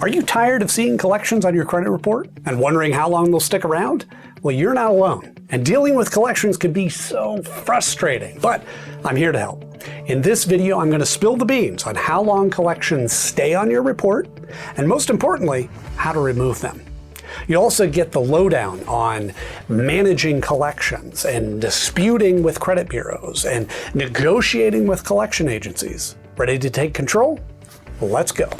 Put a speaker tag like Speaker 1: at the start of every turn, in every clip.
Speaker 1: Are you tired of seeing collections on your credit report and wondering how long they'll stick around? Well, you're not alone. And dealing with collections can be so frustrating, but I'm here to help. In this video, I'm going to spill the beans on how long collections stay on your report, and most importantly, how to remove them. You also get the lowdown on managing collections and disputing with credit bureaus and negotiating with collection agencies. Ready to take control? Let's go.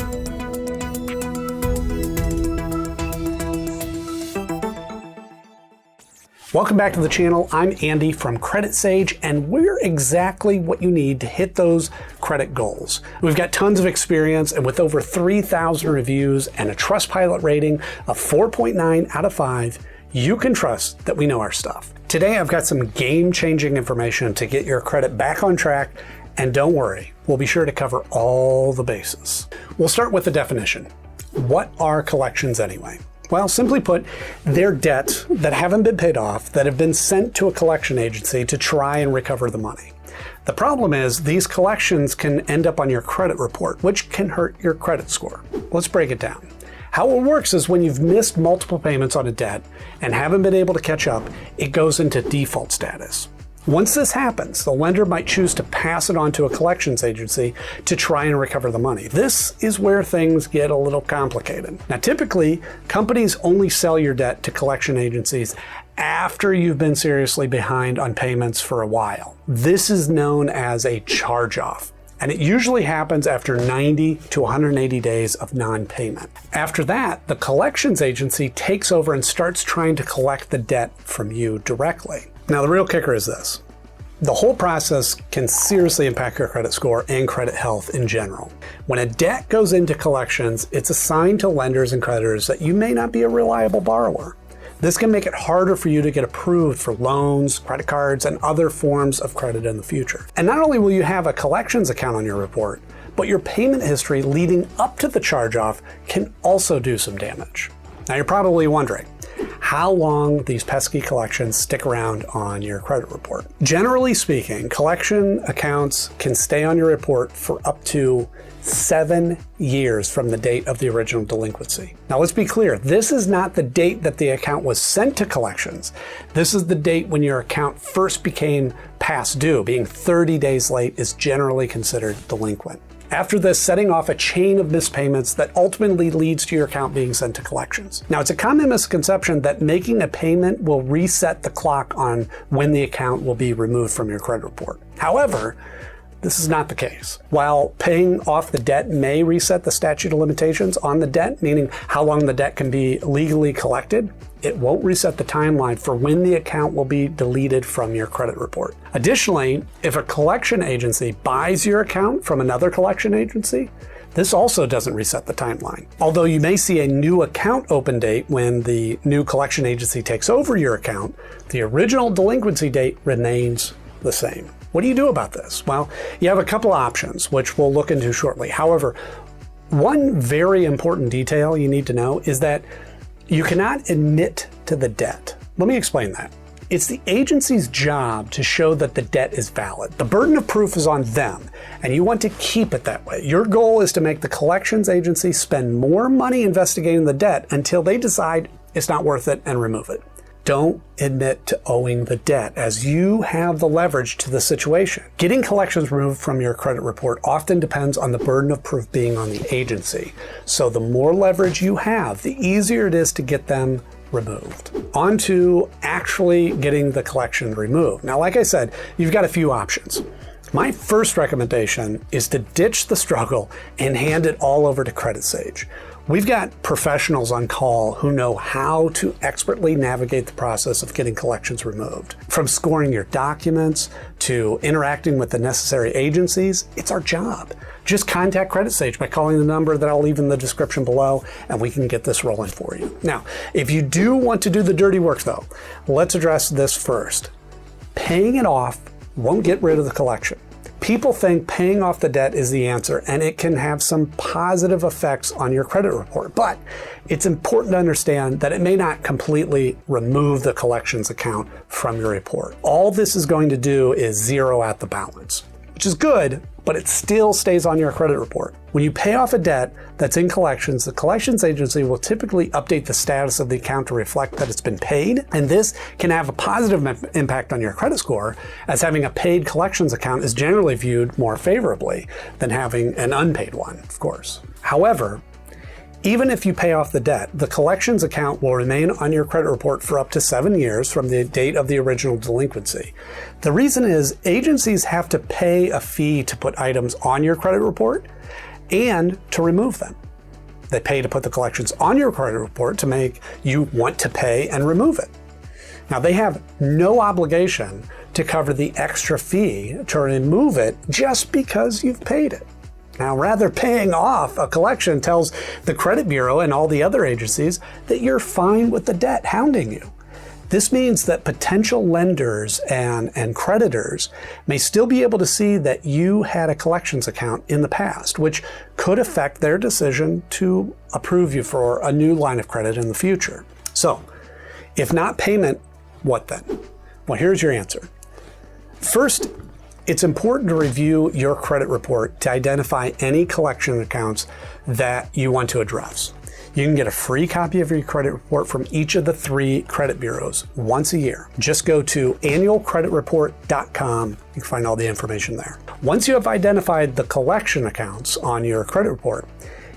Speaker 1: Welcome back to the channel. I'm Andy from Credit Sage, and we're exactly what you need to hit those credit goals. We've got tons of experience, and with over 3,000 reviews and a Trustpilot rating of 4.9 out of 5, you can trust that we know our stuff. Today, I've got some game-changing information to get your credit back on track, and don't worry, we'll be sure to cover all the bases. We'll start with the definition. What are collections anyway? Well, simply put, they're debts that haven't been paid off that have been sent to a collection agency to try and recover the money. The problem is these collections can end up on your credit report, which can hurt your credit score. Let's break it down. How it works is when you've missed multiple payments on a debt and haven't been able to catch up, it goes into default status. Once this happens, the lender might choose to pass it on to a collections agency to try and recover the money. This is where things get a little complicated. Now, typically, companies only sell your debt to collection agencies after you've been seriously behind on payments for a while. This is known as a charge-off, and it usually happens after 90 to 180 days of non-payment. After that, the collections agency takes over and starts trying to collect the debt from you directly. Now, the real kicker is this. The whole process can seriously impact your credit score and credit health in general. When a debt goes into collections, it's a sign to lenders and creditors that you may not be a reliable borrower. This can make it harder for you to get approved for loans, credit cards, and other forms of credit in the future. And not only will you have a collections account on your report, but your payment history leading up to the charge-off can also do some damage. Now, you're probably wondering, how long these pesky collections stick around on your credit report. Generally speaking, collection accounts can stay on your report for up to 7 years from the date of the original delinquency. Now, let's be clear, this is not the date that the account was sent to collections. This is the date when your account first became past due. Being 30 days late is generally considered delinquent. After this, setting off a chain of missed payments that ultimately leads to your account being sent to collections. Now, it's a common misconception that making a payment will reset the clock on when the account will be removed from your credit report. However, this is not the case. While paying off the debt may reset the statute of limitations on the debt, meaning how long the debt can be legally collected, it won't reset the timeline for when the account will be deleted from your credit report. Additionally, if a collection agency buys your account from another collection agency, this also doesn't reset the timeline. Although you may see a new account open date when the new collection agency takes over your account, the original delinquency date remains the same. What do you do about this? Well, you have a couple options, which we'll look into shortly. However, one very important detail you need to know is that you cannot admit to the debt. Let me explain that. It's the agency's job to show that the debt is valid. The burden of proof is on them, and you want to keep it that way. Your goal is to make the collections agency spend more money investigating the debt until they decide it's not worth it and remove it. Don't admit to owing the debt, as you have the leverage to the situation. Getting collections removed from your credit report often depends on the burden of proof being on the agency. So the more leverage you have, the easier it is to get them removed. On to actually getting the collection removed. Now, like I said, you've got a few options. My first recommendation is to ditch the struggle and hand it all over to Credit Sage. We've got professionals on call who know how to expertly navigate the process of getting collections removed. From scoring your documents to interacting with the necessary agencies, it's our job. Just contact Credit Sage by calling the number that I'll leave in the description below, and we can get this rolling for you. Now, if you do want to do the dirty work though, let's address this first. Paying it off won't get rid of the collection. People think paying off the debt is the answer, and it can have some positive effects on your credit report. But it's important to understand that it may not completely remove the collections account from your report. All this is going to do is zero out the balance. which is good, but it still stays on your credit report. When you pay off a debt that's in collections, the collections agency will typically update the status of the account to reflect that it's been paid, and this can have a positive impact on your credit score, as having a paid collections account is generally viewed more favorably than having an unpaid one, of course. However, even if you pay off the debt, the collections account will remain on your credit report for up to 7 years from the date of the original delinquency. The reason is agencies have to pay a fee to put items on your credit report and to remove them. They pay to put the collections on your credit report to make you want to pay and remove it. Now, they have no obligation to cover the extra fee to remove it just because you've paid it. Now, rather, paying off a collection tells the credit bureau and all the other agencies that you're fine with the debt hounding you. This means that potential lenders and creditors may still be able to see that you had a collections account in the past, which could affect their decision to approve you for a new line of credit in the future. So, if not payment, what then? Well, here's your answer. First, it's important to review your credit report to identify any collection accounts that you want to address. You can get a free copy of your credit report from each of the 3 credit bureaus once a year. Just go to annualcreditreport.com. You can find all the information there. Once you have identified the collection accounts on your credit report,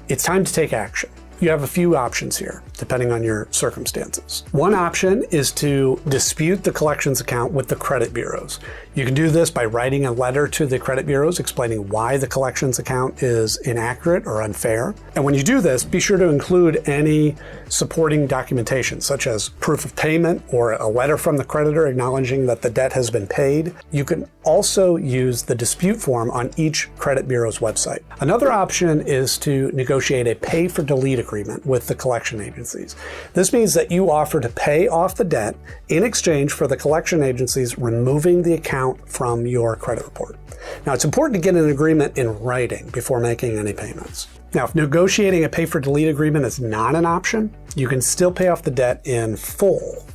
Speaker 1: it's time to take action. You have a few options here, depending on your circumstances. One option is to dispute the collections account with the credit bureaus. You can do this by writing a letter to the credit bureaus explaining why the collections account is inaccurate or unfair. And when you do this, be sure to include any supporting documentation, such as proof of payment or a letter from the creditor acknowledging that the debt has been paid. You can also use the dispute form on each credit bureau's website. Another option is to negotiate a pay-for-delete agreement with the collection agencies. This means that you offer to pay off the debt in exchange for the collection agencies removing the account from your credit report. Now, it's important to get an agreement in writing before making any payments. Now, if negotiating a pay-for-delete agreement is not an option, you can still pay off the debt in full.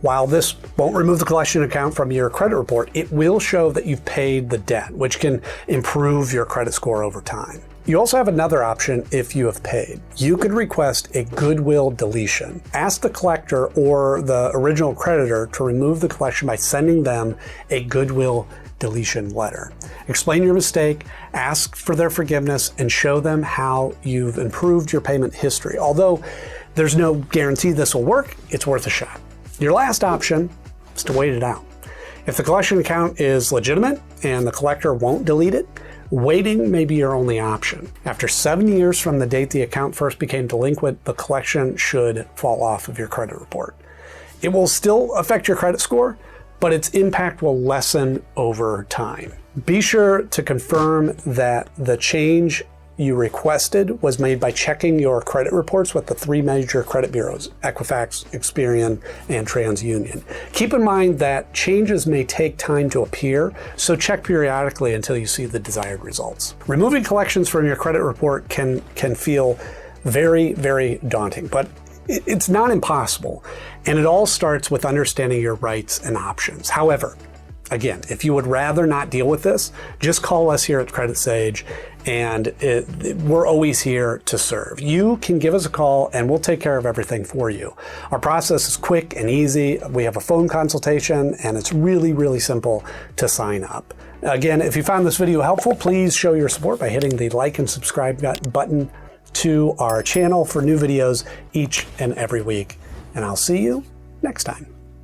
Speaker 1: While this won't remove the collection account from your credit report, it will show that you've paid the debt, which can improve your credit score over time. You also have another option if you have paid. You could request a goodwill deletion. Ask the collector or the original creditor to remove the collection by sending them a goodwill deletion letter. Explain your mistake, ask for their forgiveness, and show them how you've improved your payment history. Although there's no guarantee this will work, it's worth a shot. Your last option is to wait it out. If the collection account is legitimate and the collector won't delete it, waiting may be your only option. After 7 years from the date the account first became delinquent, the collection should fall off of your credit report. It will still affect your credit score, but its impact will lessen over time. Be sure to confirm that the change you requested was made by checking your credit reports with the 3 major credit bureaus, Equifax, Experian, and TransUnion. Keep in mind that changes may take time to appear, so check periodically until you see the desired results. Removing collections from your credit report can feel very, very daunting, but it's not impossible, and it all starts with understanding your rights and options. However, again, if you would rather not deal with this, just call us here at Credit Sage, and we're always here to serve. You can give us a call and we'll take care of everything for you. Our process is quick and easy. We have a phone consultation and it's really, really simple to sign up. Again, if you found this video helpful, please show your support by hitting the like and subscribe button to our channel for new videos each and every week. And I'll see you next time.